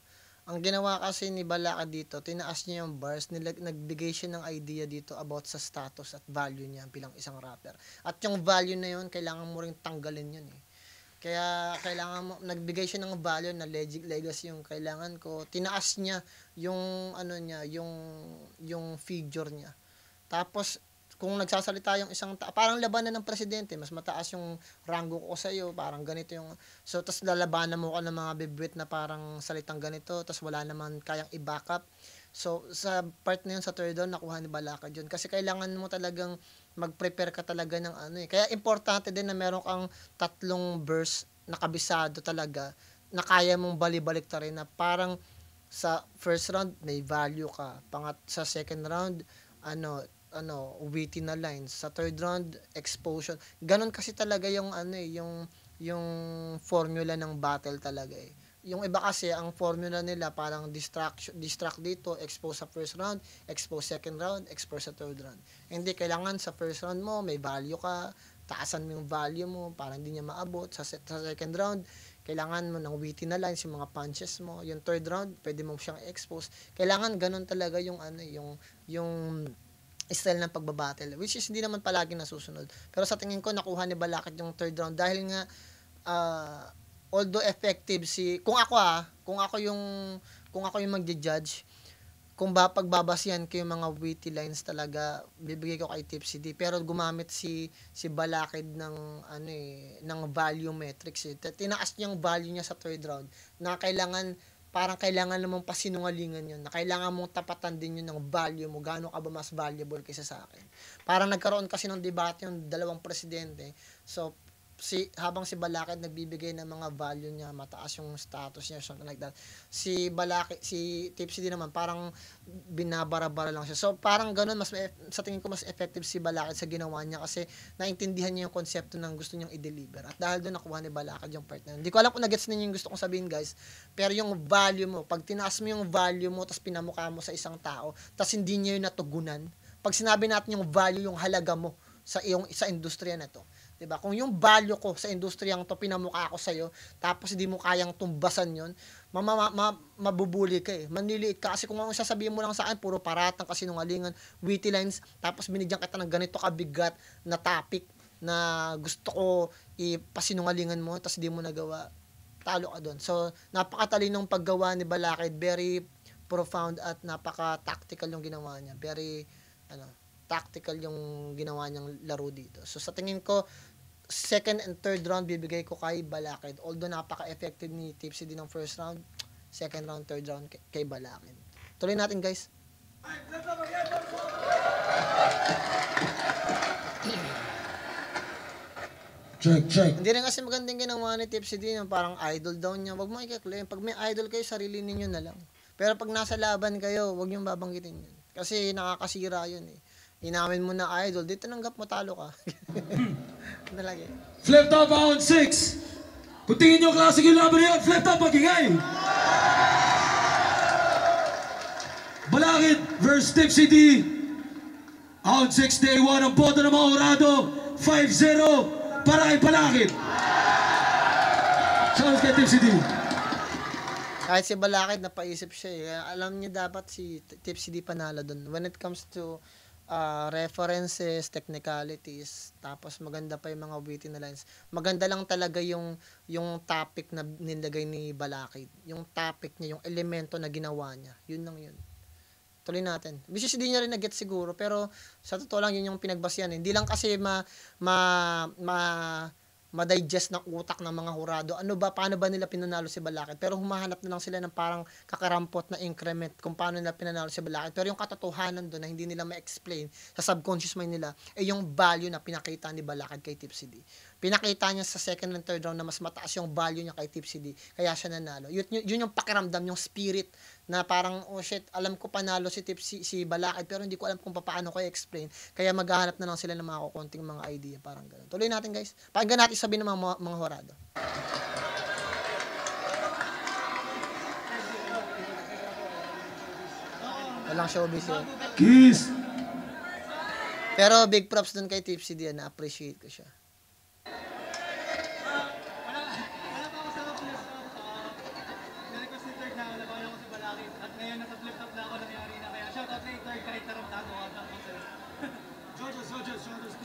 Ang ginawa kasi ni Balakid dito, tinaas niya yung bars, nagbigay siya ng idea dito about sa status at value niya bilang isang rapper. At yung value na yun, kailangan mo ring tanggalin yun eh. Kaya kailangan mo, nagbigay siya ng value na legacy yung kailangan ko. Tinaas niya yung ano niya, yung figure niya. Tapos kung nagsasalita yung isang parang labanan ng presidente, mas mataas yung ranggo ko sa iyo, parang ganito yung so tas lalabanan mo ka ng mga bibwit na parang salitang ganito, tas wala naman kayang i-backup. So sa part na yun sa third down nakuha ni Balakid yun kasi kailangan mo talagang mag-prepare ka talaga ng ano eh. Kaya importante din na meron kang 3 verse na kabisado talaga na kaya mong balibalik ta rin na parang sa first round may value ka, sa second round witty na lines, sa third round explosion. Ganon kasi talaga yung ano eh, yung formula ng battle talaga eh. Yung iba kasi ang formula nila parang distract dito, expose sa first round, expose second round, expose sa third round. Hindi, kailangan sa first round mo may value ka, taasan mo yung value mo para hindi niya maabot. Sa second round kailangan mo ng witty na lines, yung mga punches mo. Yung third round pwede mo siyang expose. Kailangan ganon talaga yung ano yung style ng pagbabattle, which is hindi naman palagi nasusunod. Pero sa tingin ko nakuha ni Balakid yung third round dahil nga although effective kung ako yung magje-judge, kung pagbabasihan ko yung mga witty lines talaga, bibigay ko kay Tipsy D. Pero gumamit si Balakid ng ng value metrics eh. Tinaas niya yung value niya sa third round na kailangan namang pasinungalingan yun, na kailangan mong tapatan din yun ng value mo, gaano ka ba mas valuable kaysa sa akin. Parang nagkaroon kasi ng debate yung dalawang presidente, so habang si Balakid nagbibigay ng mga value niya, mataas yung status niya, something like that. Si Tipsy din naman parang binabara-bara lang siya. So parang ganoon, sa tingin ko mas effective si Balakid sa ginawa niya kasi naintindihan niya yung konsepto ng gusto niyang i-deliver. At dahil doon nakuha ni Balakid yung part na yun. Hindi ko alam kung nagets ninyo yung gusto kong sabihin, guys. Pero yung value mo, pag tinaas mo yung value mo tapos pinamukha mo sa isang tao, tapos hindi niya yun natugunan. Pag sinabi natin yung value, yung halaga mo sa industriya na to, 'di ba? Kung yung value ko sa industriyang to pinamukha ko sa iyo, tapos hindi mo kayang tumbasan 'yon, mabubuli ka eh. Manliliit ka kasi kung ang sasabihin mo lang sa akin puro paratang, kasinungalingan, witty lines, tapos binigyan kita ng ganito kabigat na topic na gusto ko ipasinungalingan mo tapos hindi mo nagawa, talo ka doon. So, napakatalinong paggawa ni Balakid, very profound at napaka-tactical yung ginawa niya. Very tactical yung ginawa niyang laro dito. So sa tingin ko, second and third round bibigay ko kay Balakid. Although napaka-effective ni Tipsy din ng first round, second round, third round kay Balakid. Tuloy natin, guys. Check. Hindi rin kasi magandang ginawa ni Tipsy din, yung parang idol daw niya. Wag mo i-claim. Pag may idol kayo, sarili ninyo na lang. Pero pag nasa laban kayo, wag niyong babanggitin yun. Kasi nakakasira yun eh. Inamin mo na idol, di tinanggap mo, talo ka. Talaga. Flip top round 6. Kung tingin nyo classic yung laban yan, flip top magingay. Balakid versus Tipsy D. Round 6, day 1 ang boto ng mga Horado. 5-0 para kay Balakid. Chance kay Tipsy D. Kahit si Balakid napaisip siya eh. Alam niya dapat si Tipsy D panalo doon. When it comes to references, technicalities, tapos maganda pa yung mga witty na lines. Maganda lang talaga yung topic na nilagay ni Balakid. Yung topic niya, yung elemento na ginawa niya. Yun lang yun. Tuloy natin. Which is hindi niya rin na-get siguro, pero sa totoo lang yun yung pinagbasihan. Hindi lang kasi ma-digest ng utak ng mga Horado. Paano ba nila pinanalo si Balakid? Pero humahanap na lang sila ng parang kakarampot na increment kung paano nila pinanalo si Balakid. Pero yung katotohanan doon na hindi nila ma-explain sa subconscious mind nila, yung value na pinakita ni Balakid kay Tipsy D. pinakita niya sa second and third round na mas mataas yung value niya kay Tipsy D, kaya siya nanalo. Yun yung pakiramdam, yung spirit na parang, oh shit, alam ko panalo si Tipsy, si Balakid, pero hindi ko alam kung paano ko i-explain. Kaya maghahanap na lang sila ng mga kukunting mga idea, parang gano'n. Tuloy natin guys. Pakinggan natin sabihin ng mga horado. Walang showbiz yun. Kiss! Pero big props dun kay Tipsy D, na-appreciate ko siya. Wala pa ako sa place. Na-request ni third na labanan ko si Balakid. At ngayon nasa flip top na ako nangyari na kaya. Shoutout kay third kahit tarantado ka lang ako sa'yo.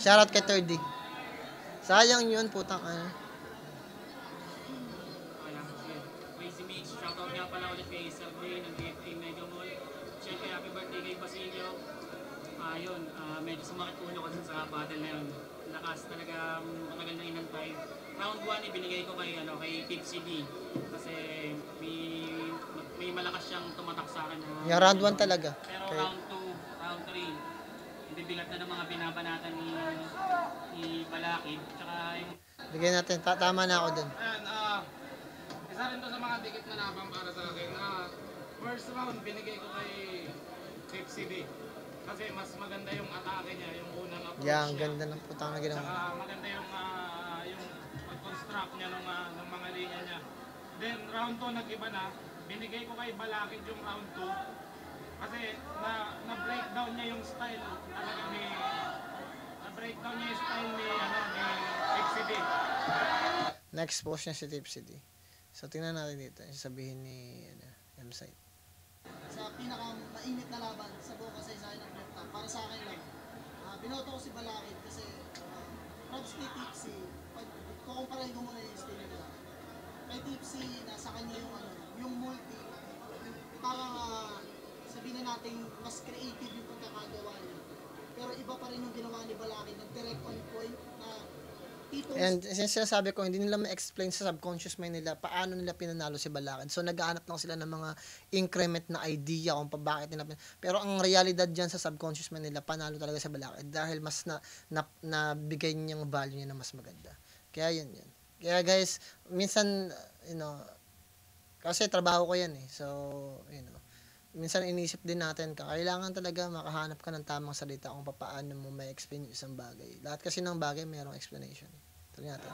Shoutout kay 3D. Sayang yun, putang ano. Crazy Mix, shoutout nga pala ulit kay Salve ng DFA Mega Mall. Siyempre, happy birthday kay Basilio. Ayun, medyo sumakit ulo ko dun sa battle na yun. Lakas talaga, matagal na inantay. Round 1 ibinigay ko kay Tipsy D. Kasi may malakas siyang tumatak sa akin. Yung round 1 talaga. Pero Okay. round 2, round 3, ibibigat na ng mga binabanatan ni Balakid. Tsaka yung Bigyan natin, tama na ako dun. Ayan, isa rin to sa mga dikit na labang para sa akin. First round, binigay ko kay Tipsy D. Kasi mas maganda yung atake niya, yung unang approach Yan, niya. ganda ng putang na ginawa. Saka maganda yung pag-construct niya ng mga linya niya. Then round 2, nag-iba na. Binigay ko kay Balakid yung round 2. Kasi na-breakdown niya yung style talaga na-breakdown niya yung style ni Tipsy D. Na-expose niya si Tipsy D. So, tingnan natin dito. Sabihin ni M-Site. Sa pinaka-mainit na laban sa buong kasaysayan ng Flip Top, para sa akin lang, binoto ko si Balakid kasi props kay Tipsy, kukumparahin ko muna yung style nila. Kay Tipsy, nasa kanya yung multi, parang sabihin na natin mas creative yung pagkakagawa niya. Pero iba pa rin yung ginawa ni Balakid, nag-direct on point na tipos. And sinasabi ko, hindi nila ma-explain sa subconscious mind nila paano nila pinanalo si Balakid. So, nag-aanap lang sila ng mga increment na idea kung bakit nila pero ang realidad dyan sa subconscious mind nila, panalo talaga si Balakid dahil mas nabigay niyang value niya na mas maganda. Kaya yun. Kaya guys, minsan, kasi trabaho ko yan eh. So, minsan inisip din natin kailangan talaga makahanap ka ng tamang salita kung paano mo may explain yung isang bagay. Lahat kasi ng bagay mayroong explanation. Tuloy natin.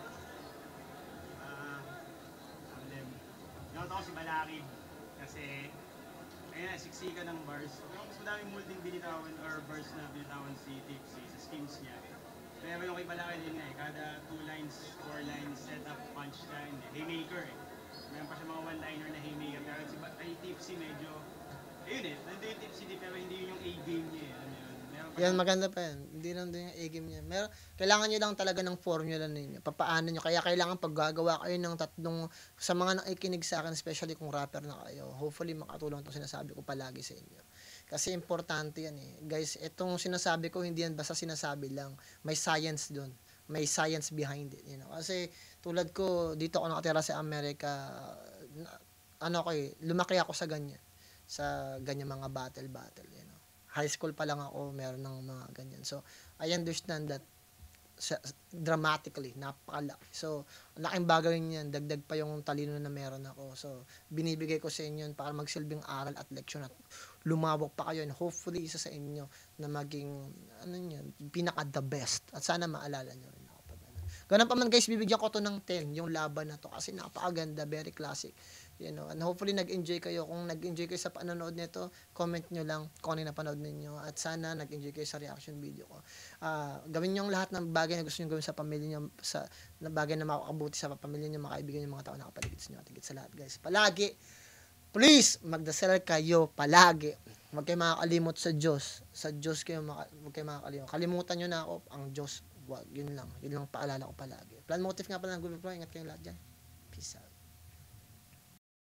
Nakita ko si Balakid kasi ayun, siksikan ng bars. Mas madaming multing binitawan or bars na binitawan si Tipsy sa schemes niya. Pero yung kay Balakid yun kada 2 lines, 4 lines, setup, punchline, haymaker eh. Meron pa siya mga one-liner na haymaker. Pero si Tipsy medyo ayun nandun yung Tipsy D pero hindi yun yung A-game niya eh. Yan, maganda pa yan. Hindi lang din yung A-game niya. Kailangan nyo lang talaga ng formula ninyo. Papaano nyo. Kaya kailangan pag gagawa kayo ng tatlong, sa mga nakikinig sa akin, especially kung rapper na kayo, hopefully makatulong itong sinasabi ko palagi sa inyo. Kasi importante yan eh. Guys, itong sinasabi ko, hindi yan basta sinasabi lang. May science dun. May science behind it. Kasi tulad ko, dito ako nakatira sa Amerika, lumaki ako sa ganyan. Sa ganyan mga battle. High school pa lang ako, meron ng mga ganyan. So, I understand that dramatically, napakalaki. So, laking bagay niyan, dagdag pa yung talino na meron ako. So, binibigay ko sa inyo para magsilbing aral at leksyon at lumawak pa kayo. And hopefully, isa sa inyo na maging, pinaka the best. At sana maalala nyo rin ako. Ganun pa man guys, bibigyan ko to ng 10, yung laban na to. Kasi napakaganda, very classic. And hopefully nag-enjoy kayo. Kung nag-enjoy kayo sa panonood nito, comment nyo lang kung ano yung napanood ninyo. At sana nag-enjoy kayo sa reaction video ko. Gawin nyo lahat ng bagay na gusto nyo gawin sa pamilya nyo, na bagay na makakabuti sa pamilya nyo, mga kaibigan nyo, mga tao na kapaligid sa inyo. At higit sa lahat guys. Palagi, please, magdasal kayo palagi. Huwag kayo makakalimot sa Diyos. Sa Diyos kayo, huwag kayo makakalimot. Kalimutan nyo na ako, ang Diyos. Wag, yun lang. Yun lang paalala ko palagi. Plan motive nga pala ng Google Pro. Ingat kayong lahat dyan. Peace out.